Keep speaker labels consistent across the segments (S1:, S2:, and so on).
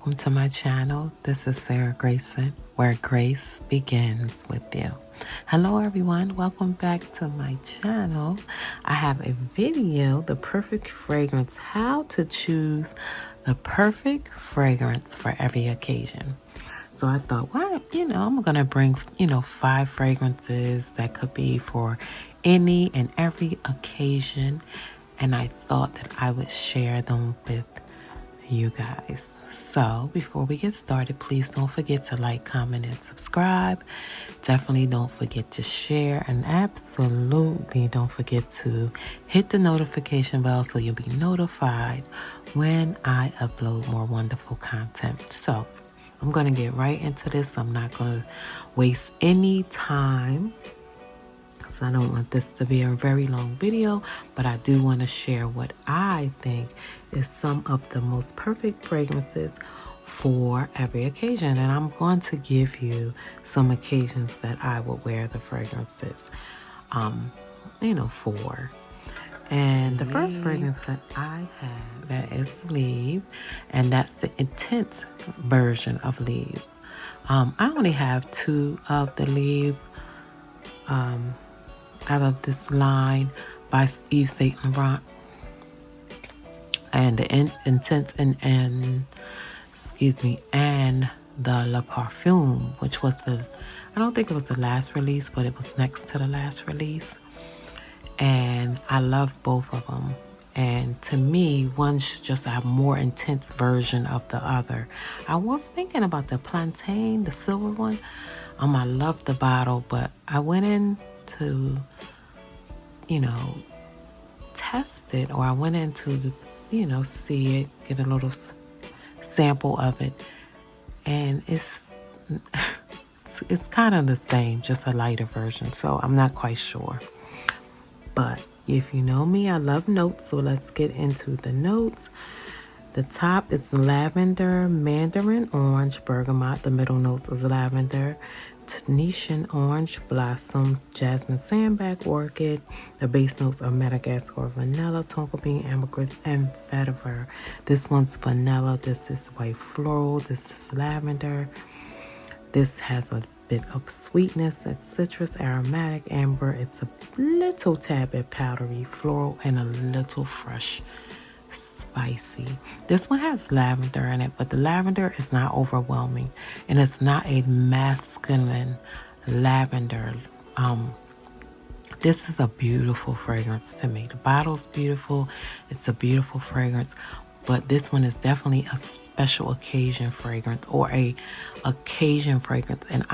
S1: welcome to my channel. This is Sara Graceson, where grace begins with you. Hello everyone, welcome back to my channel. I have a video, the perfect fragrance, how to choose the perfect fragrance for every occasion. So I thought, well, I'm going to bring, 5 fragrances that could be for any and every occasion. And I thought that I would share them with you guys. So before we get started, please don't forget to like, comment, and subscribe. Definitely don't forget to share, and absolutely don't forget to hit the notification bell so you'll be notified when I upload more wonderful content. So I'm going to get right into this. I'm not going to waste any time. So I don't want this to be a very long video, but I do want to share what I think is some of the most perfect fragrances for every occasion. And I'm going to give you some occasions that I will wear the fragrances, for. And the first fragrance that I have, that is Leave, and that's the intense version of Leave. I only have 2 of the Leave out of this line by Yves Saint Laurent, and the intense and the La Parfum, which was I don't think it was the last release, but it was next to the last release. And I love both of them. And to me, one should just have a more intense version of the other. I was thinking about the Plantain, the silver one. I love the bottle, but I went in to, test it, or I went in to, see it, get a little sample of it. And it's kind of the same, just a lighter version. So I'm not quite sure. But if you know me, I love notes. So let's get into the notes. The top is lavender, mandarin orange, bergamot. The middle notes is lavender, Tunisian orange blossom, jasmine sandbag orchid. The base notes are Madagascar vanilla, tonka bean, ambergris, and vetiver. This one's vanilla. This is white floral. This is lavender. This has a bit of sweetness. It's citrus, aromatic, amber. It's a little tad bit powdery, floral, and a little fresh, spicy. This one has lavender in it, but the lavender is not overwhelming, and it's not a masculine lavender. This is a beautiful fragrance to me. The bottle's beautiful. It's a beautiful fragrance, but this one is definitely a special occasion fragrance, or a occasion fragrance. And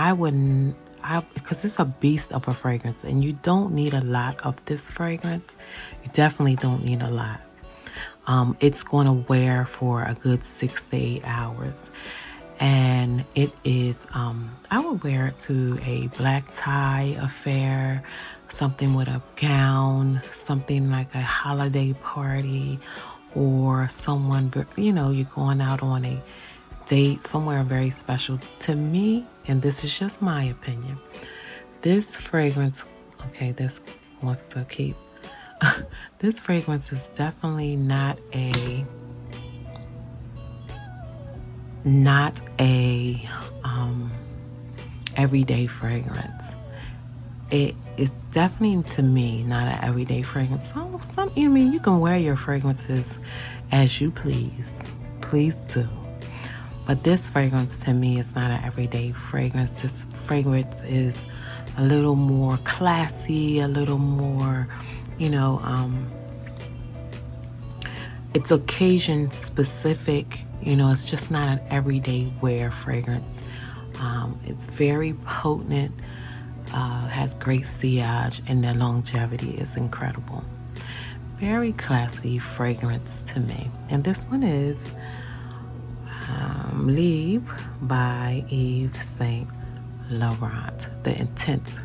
S1: because it's a beast of a fragrance, and you don't need a lot of this fragrance. You definitely don't need a lot. It's going to wear for a good 6 to 8 hours. And it is, I would wear it to a black tie affair, something with a gown, something like a holiday party, or someone, you're going out on a date somewhere very special. To me, and this is just my opinion, this fragrance, this wants to keep. This fragrance is definitely not a everyday fragrance. It is definitely, to me, not an everyday fragrance. You can wear your fragrances as you please do. But this fragrance, to me, is not an everyday fragrance. This fragrance is a little more classy, a little more, it's occasion specific. It's just not an everyday wear fragrance. It's very potent, has great sillage, and the longevity is incredible. Very classy fragrance to me. And this one is Leave by Yves Saint Laurent, the intense.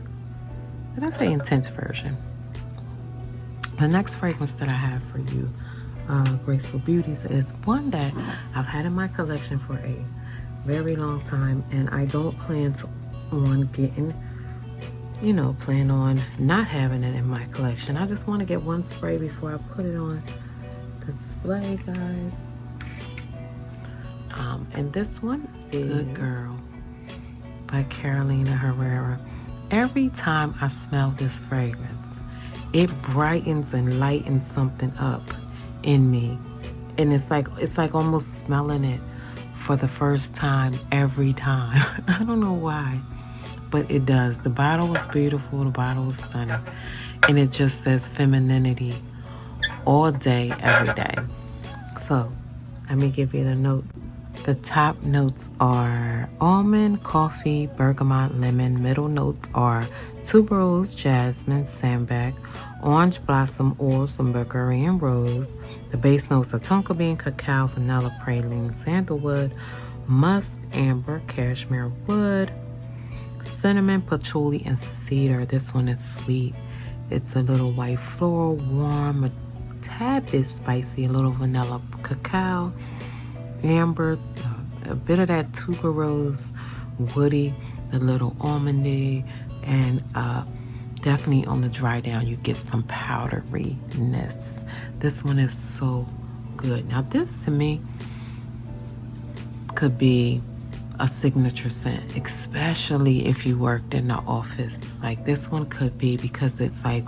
S1: Did I say intense version? The next fragrance that I have for you, Graceful Beauties, is one that I've had in my collection for a very long time, and I don't plan on getting, plan on not having it in my collection. I just want to get one spray before I put it on display, guys. And this one is Good Girl by Carolina Herrera. Every time I smell this fragrance, it brightens and lightens something up in me. And it's like almost smelling it for the first time every time. I don't know why, but it does. The bottle is beautiful. The bottle is stunning. And it just says femininity all day, every day. So let me give you the notes. The top notes are almond, coffee, bergamot, lemon. Middle notes are tuberose, jasmine, sambac, orange blossom, oil, berberry, and rose. The base notes are tonka bean, cacao, vanilla, praline, sandalwood, musk, amber, cashmere wood, cinnamon, patchouli, and cedar. This one is sweet. It's a little white floral, warm, a tad bit spicy, a little vanilla, cacao, amber, a bit of that tuberose, woody, a little almondy, and definitely on the dry down you get some powderiness. This one is so good. Now this to me could be a signature scent, especially if you worked in the office. Like this one could be, because it's like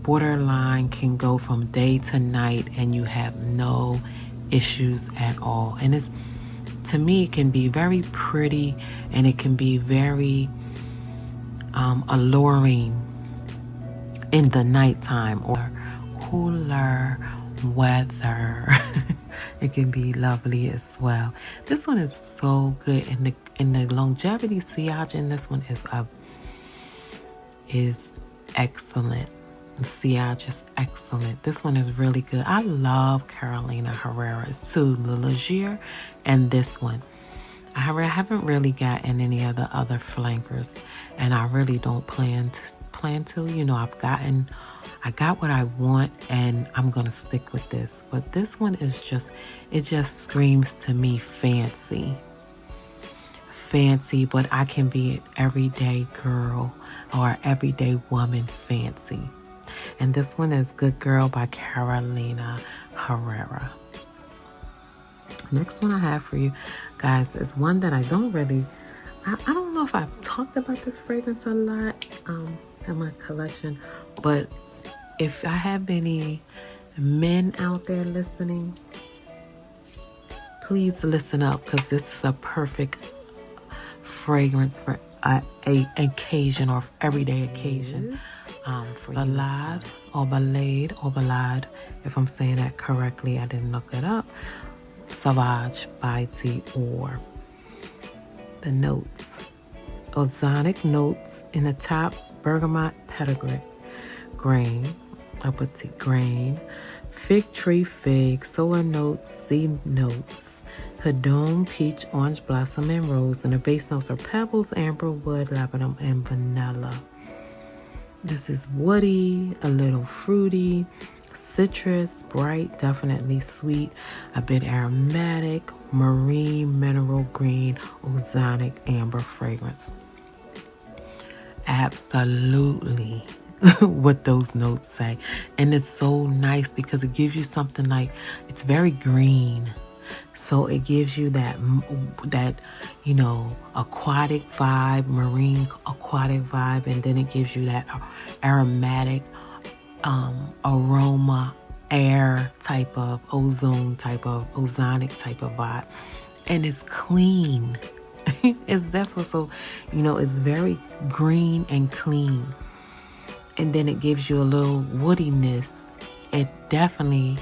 S1: borderline, can go from day to night and you have no issues at all. And it's, to me, it can be very pretty and it can be very alluring in the nighttime or cooler weather. It can be lovely as well. This one is so good, and the longevity sillage in this one is excellent. The sillage is excellent. This one is really good. I love Carolina Herrera's too, the Leger, and this one. I haven't really gotten any of the other flankers, and I really don't plan to. You know, I got what I want, and I'm gonna stick with this. But this one is just, it just screams to me fancy, but I can be an everyday girl or everyday woman fancy. And this one is Good Girl by Carolina Herrera. Next one I have for you guys is one that I don't really, I don't know if I've talked about this fragrance a lot in my collection, but if I have any men out there listening, please listen up, because this is a perfect fragrance for a occasion or everyday occasion. For Balade or Balade, if I'm saying that correctly, I didn't look it up. Sauvage by Dior. The notes: ozonic notes in the top, bergamot, petitgrain, grain, a petite grain, fig tree, fig, solar notes, seed notes, Hadone, peach, orange blossom, and rose. And the base notes are pebbles, amber wood, laburnum, and vanilla. This is woody, a little fruity, citrus, bright, definitely sweet, a bit aromatic, marine, mineral green, ozonic, amber fragrance. Absolutely what those notes say. And it's so nice because it gives you something like, it's very green. So it gives you that, you know, aquatic vibe, marine aquatic vibe, and then it gives you that aromatic aroma, air type of, ozonic type of vibe. And it's clean. That's what's so, you know, it's very green and clean. And then it gives you a little woodiness. It definitely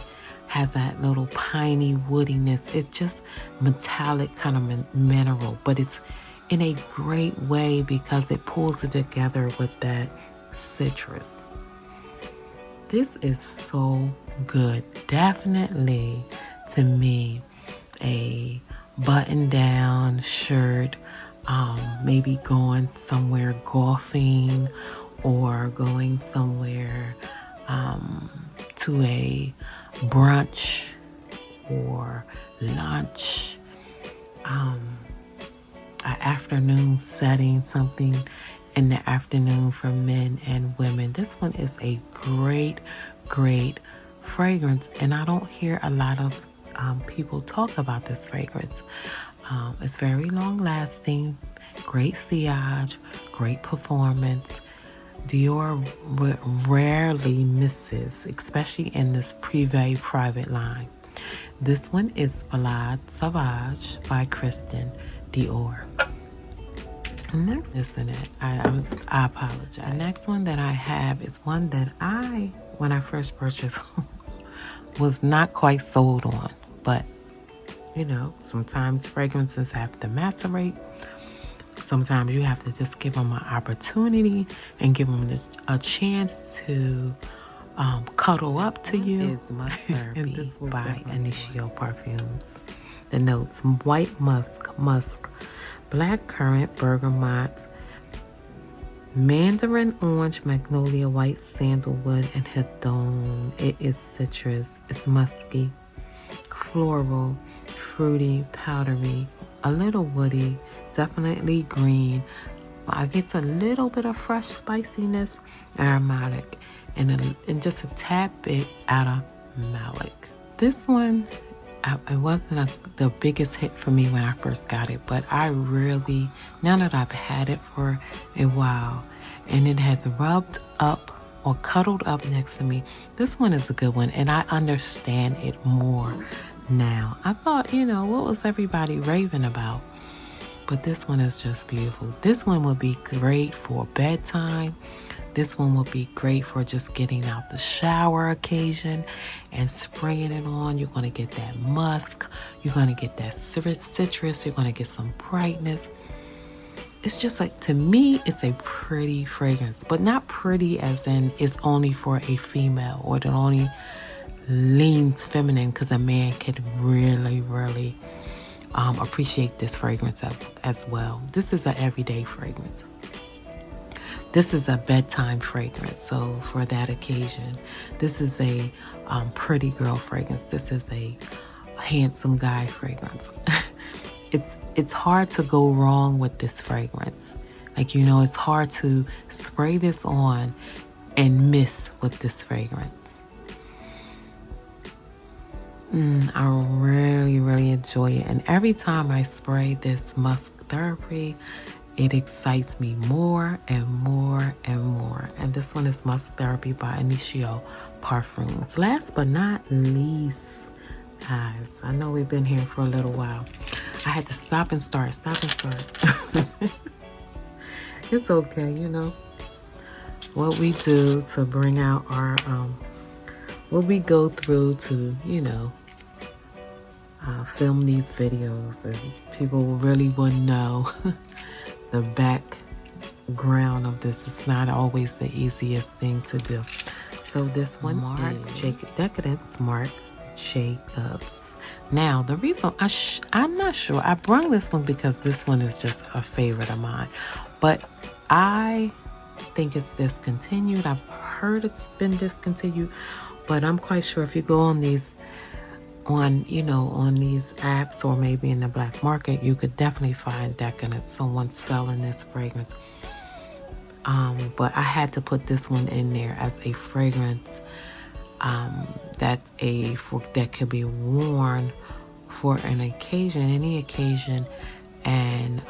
S1: has that little piney woodiness. It's just metallic kind of mineral, but it's in a great way because it pulls it together with that citrus. This is so good. Definitely, to me, a button-down shirt, maybe going somewhere golfing or going somewhere to a brunch or lunch, an afternoon setting, something in the afternoon for men and women. This one is a great fragrance, and I don't hear a lot of people talk about this fragrance. It's very long lasting, great sillage, great performance. Dior rarely misses, especially in this Privé private line. This one is Balade Sauvage by Christian Dior. Next, isn't it? I apologize. The next one that I have is one that when I first purchased, was not quite sold on. But, you know, sometimes fragrances have to macerate. Sometimes you have to just give them an opportunity and give them a chance to cuddle up to you. Is Musk Therapy by Initio Parfums. The notes: white musk, black currant, bergamot, mandarin orange, magnolia, white sandalwood, and hydone. It is citrus. It's musky, floral, fruity, powdery, a little woody, definitely green. I get a little bit of fresh spiciness, aromatic, and just a tad bit out of malic. This one, it wasn't the biggest hit for me when I first got it, but I really, now that I've had it for a while and it has rubbed up or cuddled up next to me, this one is a good one, and I understand it more now. I thought, you know, what was everybody raving about? But this one is just beautiful. This one would be great for bedtime. This one would be great for just getting out the shower occasion and spraying it on. You're going to get that musk. You're going to get that citrus. You're going to get some brightness. It's just like, to me, it's a pretty fragrance, but not pretty as in it's only for a female or it only leans feminine, because a man could really, really appreciate this fragrance as well. This is an everyday fragrance. This is a bedtime fragrance, so for that occasion. This is a pretty girl fragrance. This is a handsome guy fragrance. It's hard to go wrong with this fragrance. Like, you know, it's hard to spray this on and miss with this fragrance. I really, really enjoy it. And every time I spray this Musk Therapy, it excites me more and more and more. And this one is Musk Therapy by Initio Parfums. Last but not least, guys, I know we've been here for a little while. I had to stop and start. It's okay, you know. What we do to bring out our, what we go through to, you know, film these videos, and people really wouldn't know the background of this. It's not always the easiest thing to do. So this one, Decadence Marc Jacobs. Now, the reason I'm not sure, I brung this one because this one is just a favorite of mine, but I think it's discontinued. I've heard it's been discontinued, but I'm quite sure if you go on these apps or maybe in the black market, you could definitely find Decadence, someone selling this fragrance. But I had to put this one in there as a fragrance that could be worn for an occasion, any occasion, and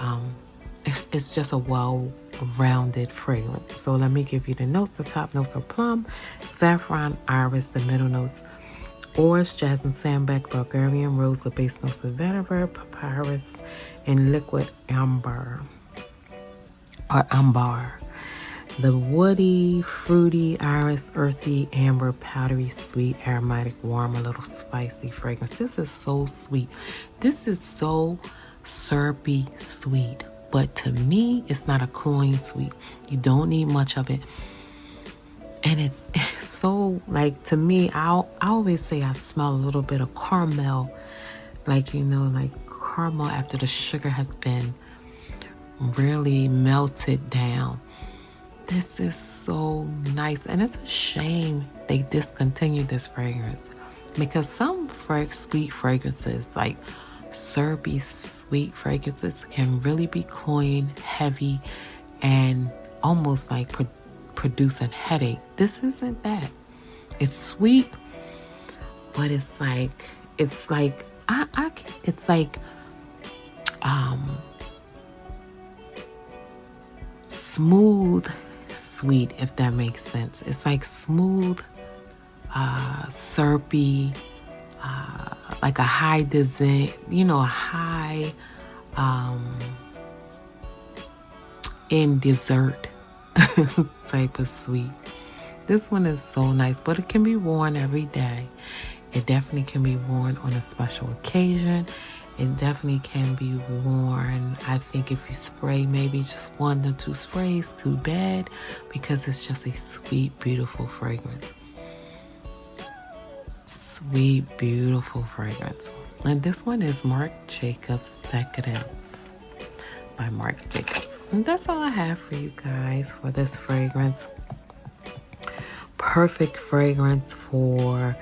S1: it's just a well-rounded fragrance. So let me give you the notes. The top notes are plum, saffron, iris. The middle notes: orange, jasmine, sambac, Bulgarian rose. The base notes of vetiver, papyrus, and liquid amber. The woody, fruity, iris, earthy, amber, powdery, sweet, aromatic, warm, a little spicy fragrance. This is so sweet. This is so syrupy sweet. But to me, it's not a cloying sweet. You don't need much of it. And it's so, like, to me, I always say I smell a little bit of caramel. Like, you know, like caramel after the sugar has been really melted down. This is so nice. And it's a shame they discontinued this fragrance, because some sweet fragrances, like syrupy sweet fragrances, can really be cloying, heavy, and almost like produce a headache. This isn't that. It's sweet, but it's like, it's like it's like smooth sweet, if that makes sense. It's like smooth, syrupy, like a high dessert, a high in dessert type of sweet. This one is so nice, but it can be worn every day. It definitely can be worn on a special occasion. It definitely can be worn, I think, if you spray maybe just 1 or 2 sprays, too bad, because it's just a sweet, beautiful fragrance. Sweet, beautiful fragrance. And this one is Marc Jacobs Decadence by Marc Jacobs. And that's all I have for you guys for this fragrance. Perfect fragrance for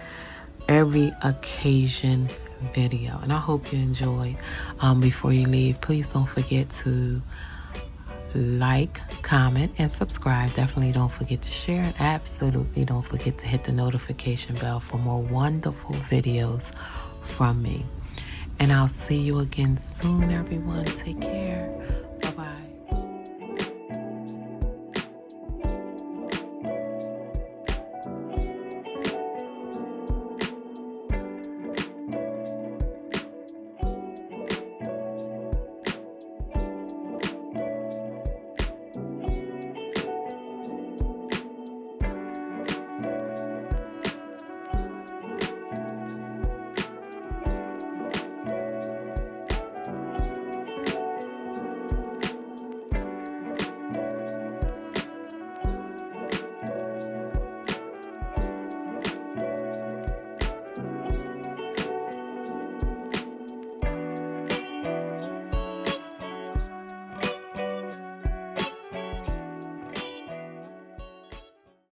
S1: every occasion video, and I hope you enjoyed. Before you leave, please don't forget to like, comment, and subscribe. Definitely don't forget to share, and absolutely don't forget to hit the notification bell for more wonderful videos from me. And I'll see you again soon, everyone. Take care.